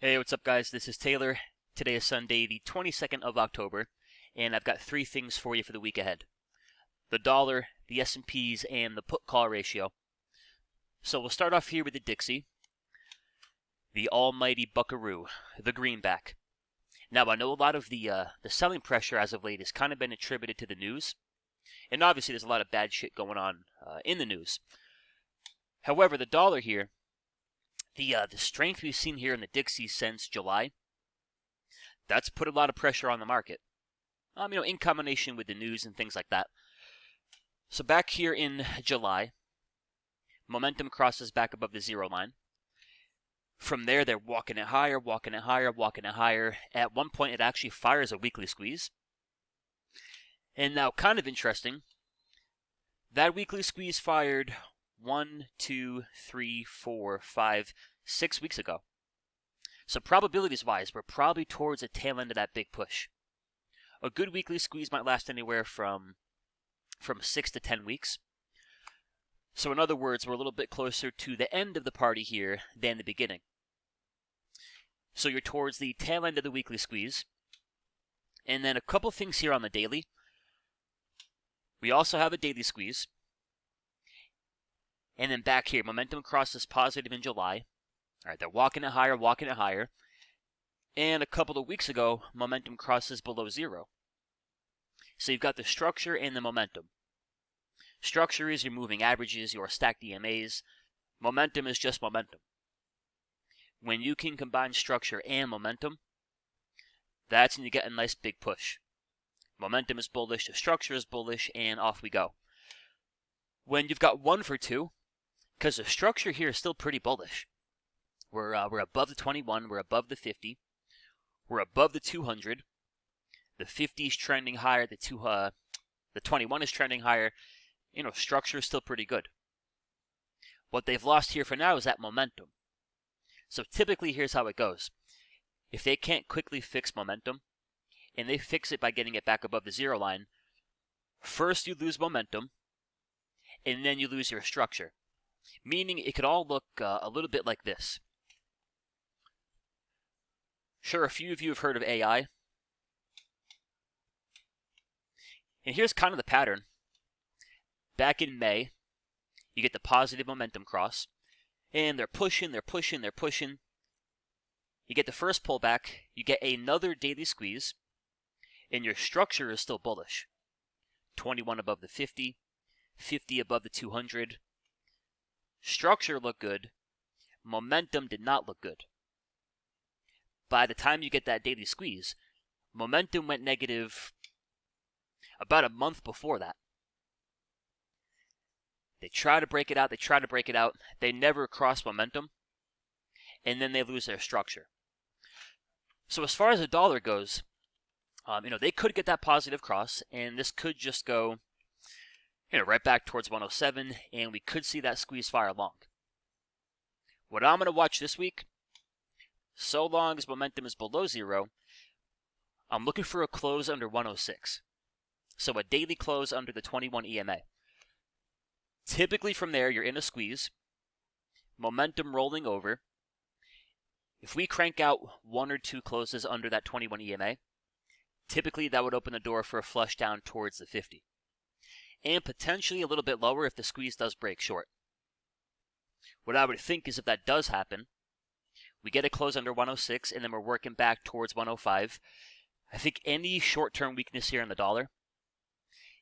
Hey, what's up, guys? This is Taylor. Today is Sunday, the 22nd of October, and I've got three things for you for the week ahead: the dollar, the S&Ps, and the put-call ratio. So we'll start off here with the Dixie, the almighty buckaroo, the greenback. Now, I know a lot of the selling pressure as of late has kind of been attributed to the news, and obviously there's a lot of bad shit going on in the news. However, the dollar here, the strength we've seen here in the Dixie since July, that's put a lot of pressure on the market. In combination with the news and things like that. So back here in July, momentum crosses back above the zero line. From there, they're walking it higher, walking it higher, walking it higher. At one point, it actually fires a weekly squeeze. And now, kind of interesting, that weekly squeeze fired 1, 2, 3, 4, 5, 6 weeks ago. So probabilities-wise, we're probably towards the tail end of that big push. A good weekly squeeze might last anywhere from 6 to 10 weeks. So in other words, we're a little bit closer to the end of the party here than the beginning. So you're towards the tail end of the weekly squeeze. And then a couple things here on the daily. We also have a daily squeeze. And then back here, momentum crosses positive in July. All right, they're walking it higher, walking it higher. And a couple of weeks ago, momentum crosses below zero. So you've got the structure and the momentum. Structure is your moving averages, your stacked EMAs. Momentum is just momentum. When you can combine structure and momentum, that's when you get a nice big push. Momentum is bullish, the structure is bullish, and off we go. When you've got 1 for 2, because the structure here is still pretty bullish. We're above the 21, we're above the 50, we're above the 200. The 50 is trending higher, the 21 is trending higher. Structure is still pretty good. What they've lost here for now is that momentum. So typically, here's how it goes. If they can't quickly fix momentum, and they fix it by getting it back above the zero line, first you lose momentum, and then you lose your structure. Meaning it could all look a little bit like this. Sure, a few of you have heard of AI. And here's kind of the pattern. Back in May, you get the positive momentum cross, and they're pushing, they're pushing, they're pushing. You get the first pullback, you get another daily squeeze, and your structure is still bullish. 21 above the 50, 50 above the 200. Structure looked good, momentum did not look good. By the time you get that daily squeeze, momentum went negative about a month before that. They try to break it out, they never cross momentum, and then they lose their structure. So as far as the dollar goes, they could get that positive cross, and this could just go right back towards 107, and we could see that squeeze fire long. What I'm going to watch this week, so long as momentum is below zero, I'm looking for a close under 106. So a daily close under the 21 EMA. Typically from there, you're in a squeeze, momentum rolling over. If we crank out 1 or 2 closes under that 21 EMA, typically that would open the door for a flush down towards the 50. And potentially a little bit lower if the squeeze does break short. What I would think is if that does happen, we get a close under 106, and then we're working back towards 105. I think any short-term weakness here in the dollar,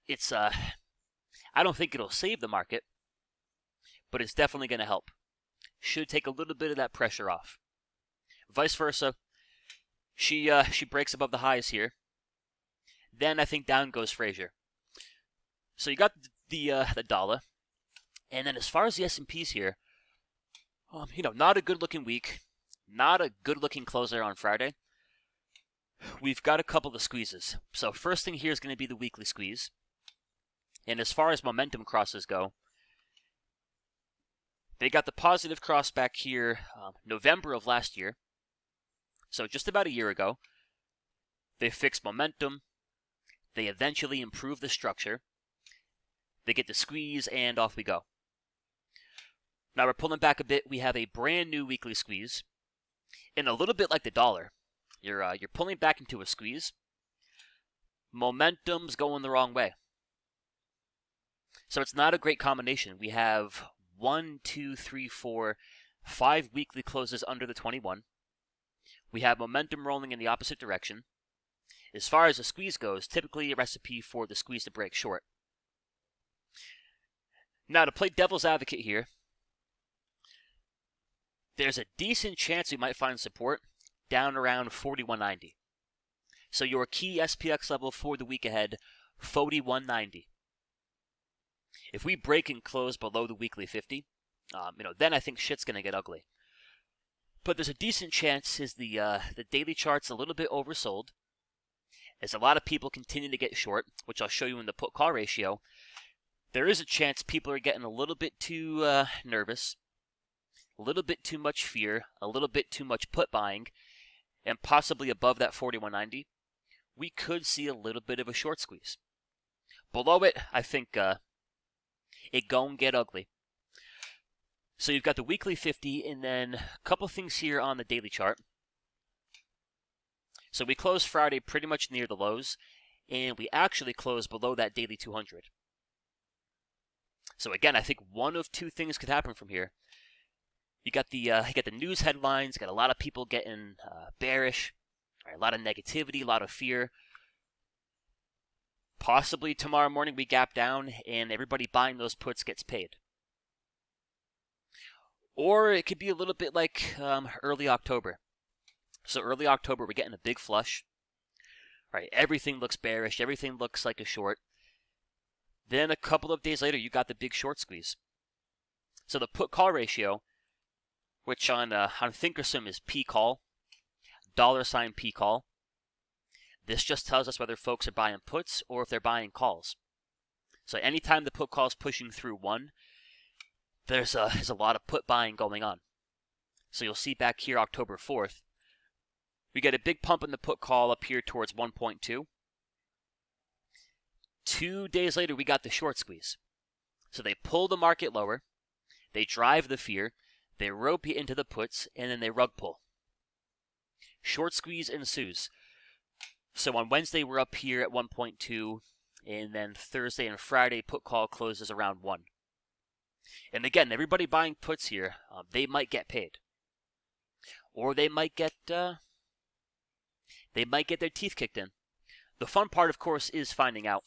I don't think it'll save the market, but it's definitely going to help. Should take a little bit of that pressure off. Vice versa, she breaks above the highs here. Then I think down goes Frazier. So you got the dollar, and then as far as the S&Ps here, not a good-looking week, not a good-looking closer on Friday. We've got a couple of squeezes. So first thing here is going to be the weekly squeeze. And as far as momentum crosses go, they got the positive cross back here November of last year. So just about a year ago. They fixed momentum. They eventually improve the structure. They get the squeeze, and off we go. Now we're pulling back a bit. We have a brand new weekly squeeze. And a little bit like the dollar, you're pulling back into a squeeze. Momentum's going the wrong way. So it's not a great combination. We have 1, 2, 3, 4, 5 weekly closes under the 21. We have momentum rolling in the opposite direction. As far as the squeeze goes, typically a recipe for the squeeze to break short. Now, to play devil's advocate here, there's a decent chance we might find support down around 41.90. So your key SPX level for the week ahead, 41.90. If we break and close below the weekly 50, then I think shit's going to get ugly. But there's a decent chance as the daily chart's a little bit oversold, as a lot of people continue to get short, which I'll show you in the put-call ratio. There is a chance people are getting a little bit too nervous, a little bit too much fear, a little bit too much put buying, and possibly above that 41.90, we could see a little bit of a short squeeze. Below it, I think it gon' get ugly. So you've got the weekly 50, and then a couple things here on the daily chart. So we closed Friday pretty much near the lows, and we actually closed below that daily 200. So again, I think one of two things could happen from here. You got the news headlines, got a lot of people getting bearish, right, a lot of negativity, a lot of fear. Possibly tomorrow morning we gap down and everybody buying those puts gets paid. Or it could be a little bit like early October. So early October we're getting a big flush. Right, everything looks bearish, everything looks like a short. Then a couple of days later you got the big short squeeze. So the put-call ratio, which on Thinkorswim is P-call, $ P-call. This just tells us whether folks are buying puts or if they're buying calls. So anytime the put call is pushing through 1, there's a lot of put buying going on. So you'll see back here October 4th, we get a big pump in the put call up here towards 1.2. 2 days later, we got the short squeeze. So they pull the market lower, they drive the fear, they rope you into the puts, and then they rug pull. Short squeeze ensues. So on Wednesday, we're up here at 1.2, and then Thursday and Friday, put call closes around 1. And again, everybody buying puts here, they might get paid. Or they might get their teeth kicked in. The fun part, of course, is finding out.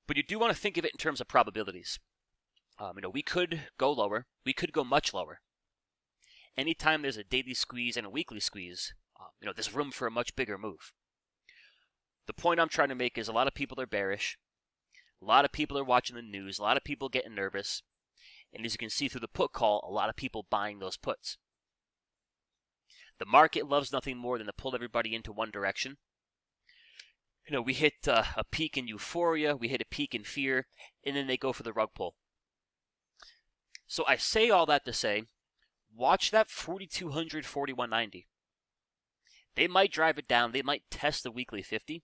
But you do want to think of it in terms of probabilities. We could go lower. We could go much lower. Anytime there's a daily squeeze and a weekly squeeze, there's room for a much bigger move. The point I'm trying to make is a lot of people are bearish. A lot of people are watching the news. A lot of people getting nervous. And as you can see through the put call, a lot of people buying those puts. The market loves nothing more than to pull everybody into one direction. We hit a peak in euphoria, we hit a peak in fear, and then they go for the rug pull. So I say all that to say, watch that 4,200, 41.90. They might drive it down. They might test the weekly 50.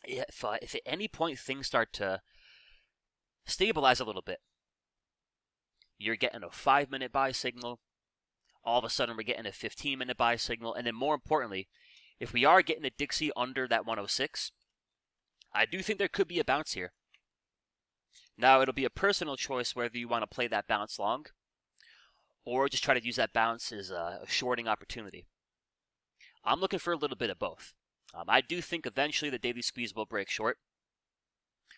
If at any point things start to stabilize a little bit, you're getting a 5-minute buy signal. All of a sudden, we're getting a 15-minute buy signal. And then more importantly, if we are getting a Dixie under that 106, I do think there could be a bounce here. Now, it'll be a personal choice whether you want to play that bounce long or just try to use that bounce as a shorting opportunity. I'm looking for a little bit of both. I do think eventually the daily squeeze will break short.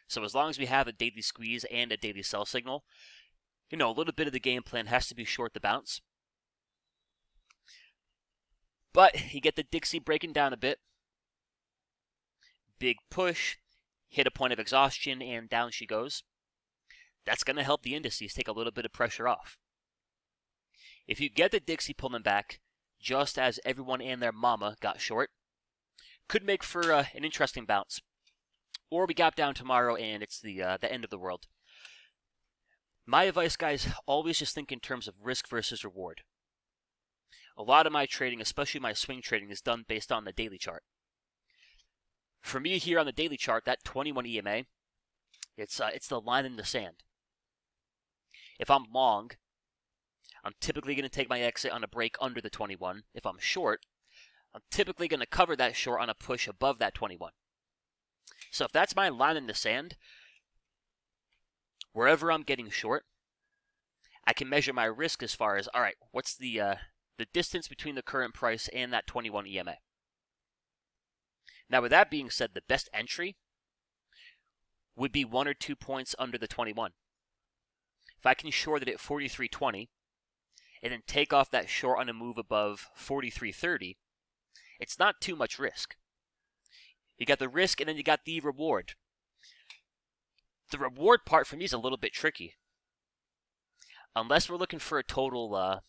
So as long as we have a daily squeeze and a daily sell signal, a little bit of the game plan has to be short the bounce. But you get the Dixie breaking down a bit. Big push, hit a point of exhaustion, and down she goes. That's going to help the indices take a little bit of pressure off. If you get the Dixie pulling back, just as everyone and their mama got short, could make for an interesting bounce. Or we gap down tomorrow and it's the end of the world. My advice, guys, always just think in terms of risk versus reward. A lot of my trading, especially my swing trading, is done based on the daily chart. For me here on the daily chart, that 21 EMA, it's the line in the sand. If I'm long, I'm typically going to take my exit on a break under the 21. If I'm short, I'm typically going to cover that short on a push above that 21. So if that's my line in the sand, wherever I'm getting short, I can measure my risk as far as, all right, what's the distance between the current price and that 21 EMA. Now, with that being said, the best entry would be 1 or 2 points under the 21. If I can short it at 43.20 and then take off that short on a move above 43.30, it's not too much risk. You got the risk and then you got the reward. The reward part for me is a little bit tricky. Unless we're looking for a total,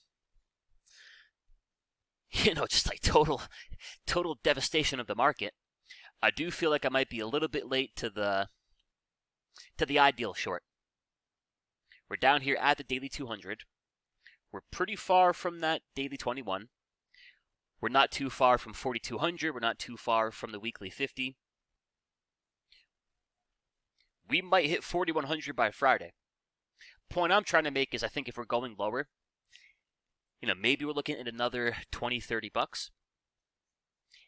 just like total devastation of the market, I do feel like I might be a little bit late to the ideal short. We're down here at the daily 200. We're pretty far from that daily 21. We're not too far from 4,200. We're not too far from the weekly 50. We might hit 4,100 by Friday. Point I'm trying to make is I think if we're going lower, maybe we're looking at another 20, 30 bucks.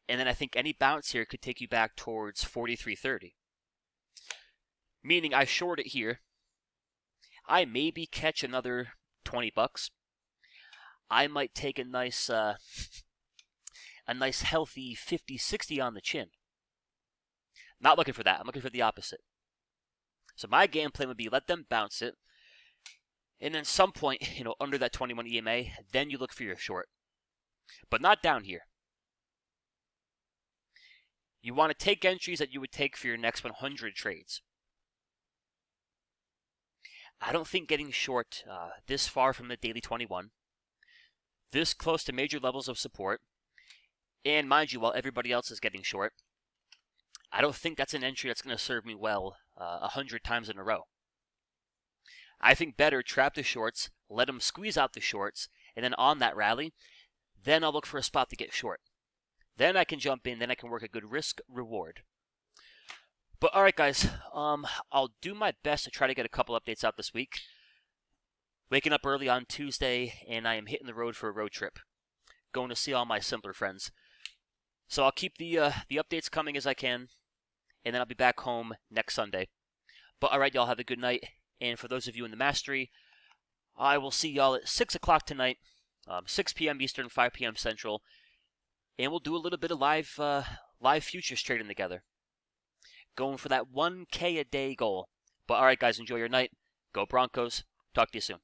And then I think any bounce here could take you back towards 43.30. Meaning I short it here. I maybe catch another 20 bucks. I might take a nice healthy 50, 60 on the chin. Not looking for that. I'm looking for the opposite. So my game plan would be let them bounce it. And then some point, under that 21 EMA, then you look for your short. But not down here. You want to take entries that you would take for your next 100 trades. I don't think getting short this far from the daily 21, this close to major levels of support, and mind you, while everybody else is getting short, I don't think that's an entry that's going to serve me well 100 times in a row. I think better trap the shorts, let them squeeze out the shorts, and then on that rally, then I'll look for a spot to get short. Then I can jump in, then I can work a good risk reward. But alright guys, I'll do my best to try to get a couple updates out this week. Waking up early on Tuesday, and I am hitting the road for a road trip. Going to see all my simpler friends. So I'll keep the updates coming as I can, and then I'll be back home next Sunday. But alright, y'all have a good night. And for those of you in the Mastery, I will see y'all at 6 o'clock tonight, 6 p.m. Eastern, 5 p.m. Central. And we'll do a little bit of live futures trading together. Going for that 1K a day goal. But alright guys, enjoy your night. Go Broncos. Talk to you soon.